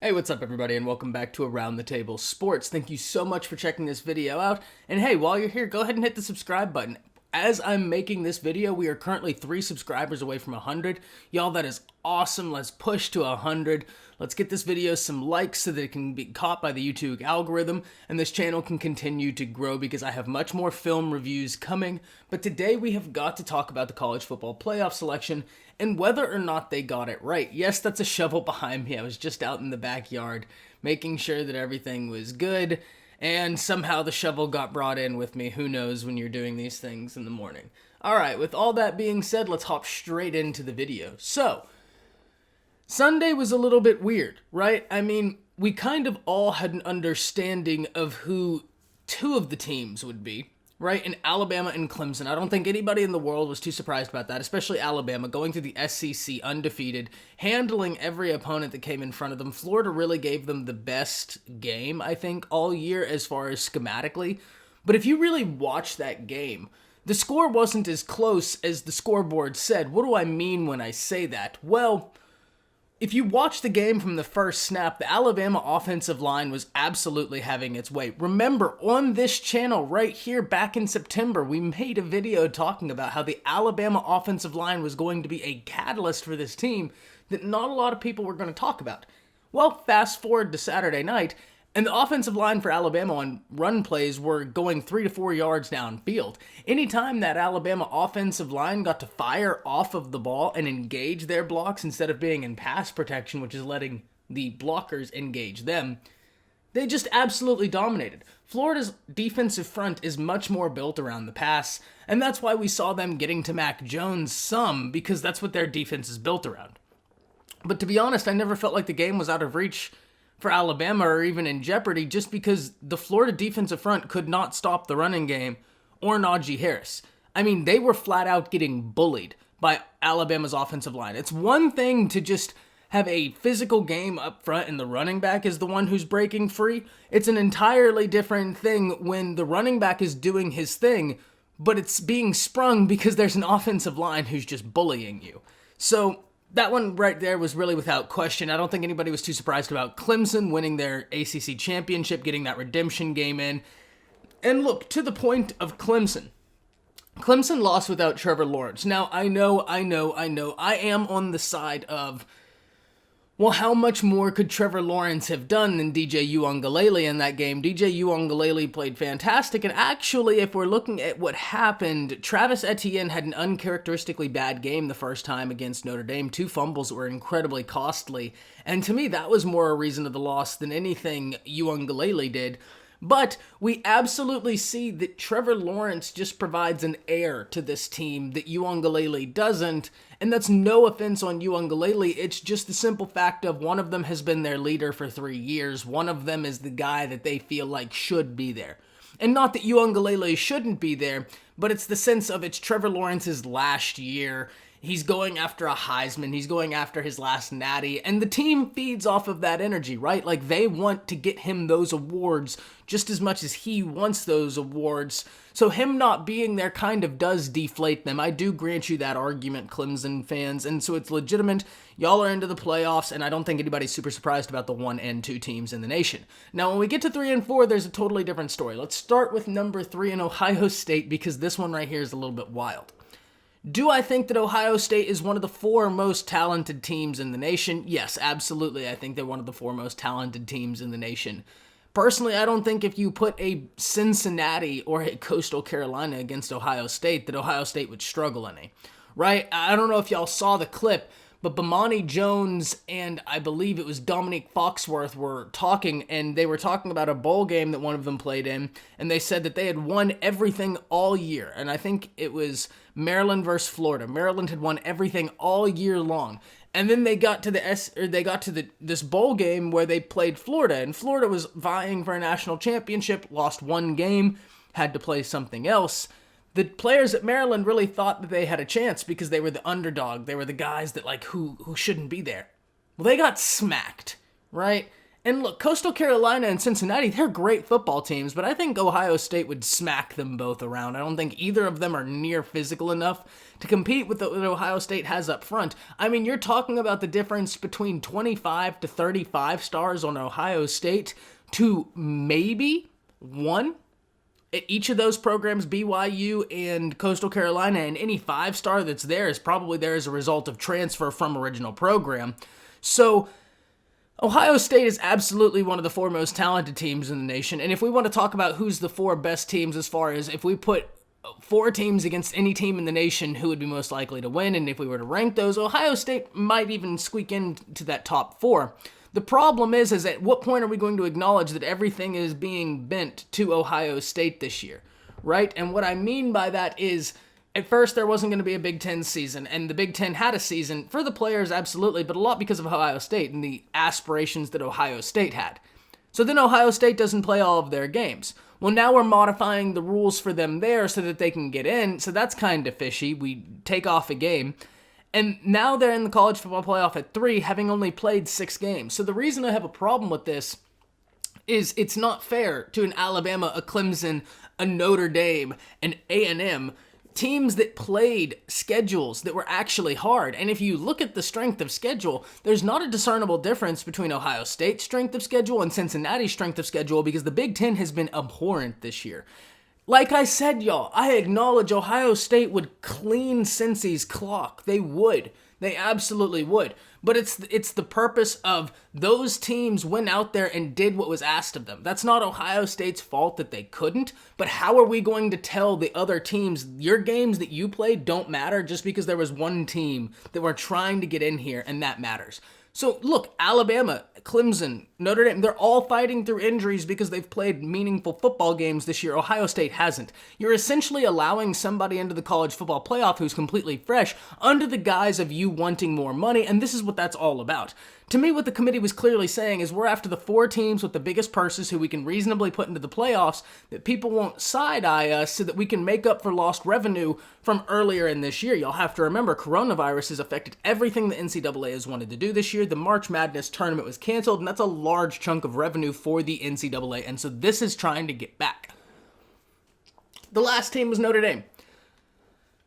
Hey, what's up everybody, and welcome back to Around the Table Sports. Thank you so much for checking this video out, and hey, while you're here, go ahead and hit the subscribe button. As I'm making this video, we are currently 3 subscribers away from 100. Y'all, that is awesome. Let's push to 100. Let's get this video some likes so that it can be caught by the YouTube algorithm, and this channel can continue to grow because I have much more film reviews coming. But today we have got to talk about the college football playoff selection and whether or not they got it right. Yes, that's a shovel behind me. I was just out in the backyard making sure that everything was good, and somehow the shovel got brought in with me. Who knows when you're doing these things in the morning. Alright, with all that being said, let's hop straight into the video. So, Sunday was a little bit weird, right? I mean, we kind of all had an understanding of who two of the teams would be, right? In Alabama and Clemson. I don't think anybody in the world was too surprised about that, especially Alabama, going through the SEC undefeated, handling every opponent that came in front of them. Florida really gave them the best game, I think, all year as far as schematically. But if you really watch that game, the score wasn't as close as the scoreboard said. What do I mean when I say that? Well, if you watch the game from the first snap, the Alabama offensive line was absolutely having its way. Remember, on this channel right here back in September, we made a video talking about how the Alabama offensive line was going to be a catalyst for this team that not a lot of people were going to talk about. Well, fast forward to Saturday night, and the offensive line for Alabama on run plays were going 3 to 4 yards downfield. Anytime that Alabama offensive line got to fire off of the ball and engage their blocks instead of being in pass protection, which is letting the blockers engage them, they just absolutely dominated. Florida's defensive front is much more built around the pass, and that's why we saw them getting to Mac Jones some, because that's what their defense is built around. But to be honest, I never felt like the game was out of reach for Alabama or even in jeopardy, just because the Florida defensive front could not stop the running game or Najee Harris. I mean, they were flat out getting bullied by Alabama's offensive line. It's one thing to just have a physical game up front and the running back is the one who's breaking free. It's an entirely different thing when the running back is doing his thing, but it's being sprung because there's an offensive line who's just bullying you. So that one right there was really without question. I don't think anybody was too surprised about Clemson winning their ACC championship, getting that redemption game in. And look, to the point of Clemson. Clemson lost without Trevor Lawrence. Now, I know, I am on the side of, well, how much more could Trevor Lawrence have done than DJ Uiagalelei in that game? DJ Uiagalelei played fantastic, and actually, if we're looking at what happened, Travis Etienne had an uncharacteristically bad game the first time against Notre Dame. 2 fumbles that were incredibly costly, and to me, that was more a reason of the loss than anything Uiagalelei did. But we absolutely see that Trevor Lawrence just provides an air to this team that Uiagalelei doesn't, and that's no offense on Uiagalelei. It's just the simple fact of one of them has been their leader for 3 years. One of them is the guy that they feel like should be there. And not that Uiagalelei shouldn't be there, but it's the sense of it's Trevor Lawrence's last year. He's going after a Heisman. He's going after his last natty. And the team feeds off of that energy, right? Like, they want to get him those awards just as much as he wants those awards. So him not being there kind of does deflate them. I do grant you that argument, Clemson fans. And so it's legitimate. Y'all are into the playoffs, and I don't think anybody's super surprised about the 1 and 2 teams in the nation. Now, when we get to 3 and 4, there's a totally different story. Let's start with number 3 in Ohio State, because this one right here is a little bit wild. Do I think that Ohio State is one of the 4 most talented teams in the nation? Yes, absolutely. I think they're one of the 4 most talented teams in the nation. Personally, I don't think if you put a Cincinnati or a Coastal Carolina against Ohio State, that Ohio State would struggle any. Right? I don't know if y'all saw the clip, but Bomani Jones and I believe it was Dominique Foxworth were talking, and they were talking about a bowl game that one of them played in, and they said that they had won everything all year, and I think it was Maryland versus Florida. Maryland had won everything all year long, and then they got to this bowl game where they played Florida, and Florida was vying for a national championship, lost 1 game, had to play something else. The players at Maryland really thought that they had a chance because they were the underdog. They were the guys that, like, who shouldn't be there. Well, they got smacked, right? And look, Coastal Carolina and Cincinnati, they're great football teams, but I think Ohio State would smack them both around. I don't think either of them are near physical enough to compete with what Ohio State has up front. I mean, you're talking about the difference between 25 to 35 stars on Ohio State to maybe one at each of those programs, BYU and Coastal Carolina, and any 5-star that's there is probably there as a result of transfer from original program. So Ohio State is absolutely one of the 4 most talented teams in the nation, and if we want to talk about who's the 4 best teams as far as if we put 4 teams against any team in the nation, who would be most likely to win, and if we were to rank those, Ohio State might even squeak into that top 4. The problem is at what point are we going to acknowledge that everything is being bent to Ohio State this year, right? And what I mean by that is, at first there wasn't going to be a Big Ten season, and the Big Ten had a season for the players, absolutely, but a lot because of Ohio State and the aspirations that Ohio State had. So then Ohio State doesn't play all of their games. Well, now we're modifying the rules for them there so that they can get in, so that's kind of fishy. We take off a game. And now they're in the college football playoff at 3, having only played 6 games. So the reason I have a problem with this is it's not fair to an Alabama, a Clemson, a Notre Dame, an A&M, teams that played schedules that were actually hard. And if you look at the strength of schedule, there's not a discernible difference between Ohio State's strength of schedule and Cincinnati's strength of schedule because the Big Ten has been abhorrent this year. Like I said, y'all, I acknowledge Ohio State would clean Cincy's clock. They would. They absolutely would. But it's the purpose of those teams went out there and did what was asked of them. That's not Ohio State's fault that they couldn't, but how are we going to tell the other teams, your games that you played don't matter just because there was one team that were trying to get in here and that matters? So look, Alabama, Clemson, Notre Dame, they're all fighting through injuries because they've played meaningful football games this year. Ohio State hasn't. You're essentially allowing somebody into the college football playoff who's completely fresh under the guise of you wanting more money, and this is what that's all about. To me, what the committee was clearly saying is we're after the 4 teams with the biggest purses who we can reasonably put into the playoffs, that people won't side-eye us so that we can make up for lost revenue from earlier in this year. You'll have to remember, coronavirus has affected everything the NCAA has wanted to do this year. The March Madness tournament was canceled, and that's a large chunk of revenue for the NCAA, and so this is trying to get back. The last team was Notre Dame.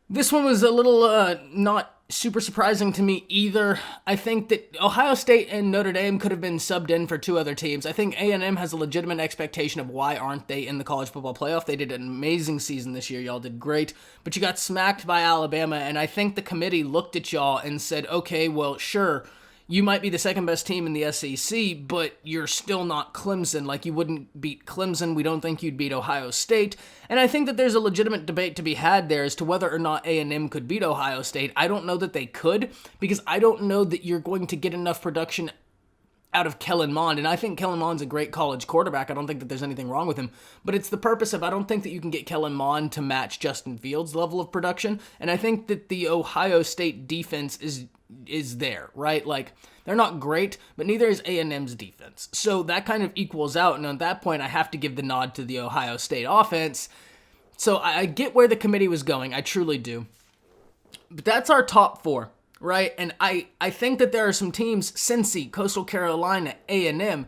This one was a little not super surprising to me either. I think that Ohio State and Notre Dame could have been subbed in for 2 other teams. I think A&M has a legitimate expectation of why aren't they in the college football playoff. They did an amazing season this year. Y'all did great, but you got smacked by Alabama, and I think the committee looked at y'all and said, okay, well, sure, you might be the second best team in the SEC, but you're still not Clemson. Like, you wouldn't beat Clemson. We don't think you'd beat Ohio State. And I think that there's a legitimate debate to be had there as to whether or not A&M could beat Ohio State. I don't know that they could, because I don't know that you're going to get enough production out of Kellen Mond, and I think Kellen Mond's a great college quarterback. I don't think that there's anything wrong with him, but it's the purpose of I don't think that you can get Kellen Mond to match Justin Fields' level of production, and I think that the Ohio State defense is there, right? Like, they're not great, but neither is A&M's defense. So that kind of equals out, and at that point, I have to give the nod to the Ohio State offense. So I get where the committee was going. I truly do. But that's our top 4, right? And I think that there are some teams, Cincy, Coastal Carolina, A&M,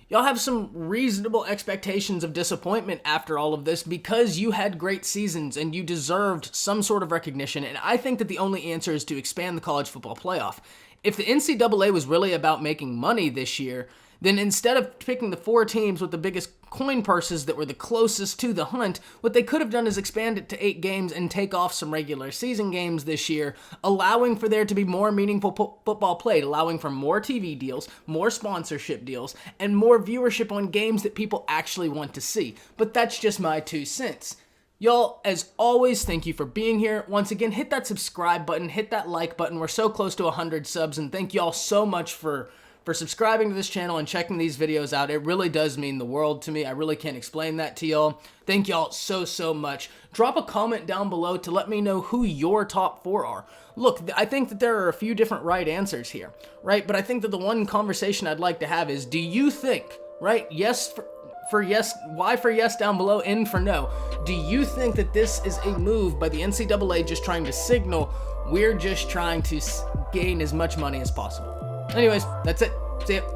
y'all have some reasonable expectations of disappointment after all of this because you had great seasons and you deserved some sort of recognition. And I think that the only answer is to expand the college football playoff. If the NCAA was really about making money this year, then instead of picking the 4 teams with the biggest coin purses that were the closest to the hunt, what they could have done is expand it to 8 games and take off some regular season games this year, allowing for there to be more meaningful football played, allowing for more TV deals, more sponsorship deals, and more viewership on games that people actually want to see. But that's just my 2 cents. Y'all, as always, thank you for being here. Once again, hit that subscribe button, hit that like button. We're so close to 100 subs, and thank y'all so much for subscribing to this channel and checking these videos out. It really does mean the world to me. I really can't explain that to y'all. Thank y'all so much. Drop a comment down below to let me know who your top 4 are. Look, I think that there are a few different right answers here, right? But I think that the one conversation I'd like to have is, do you think, right, yes for yes, Y for yes down below, N for no. Do you think that this is a move by the NCAA just trying to signal we're just trying to gain as much money as possible? Anyways, that's it. See ya.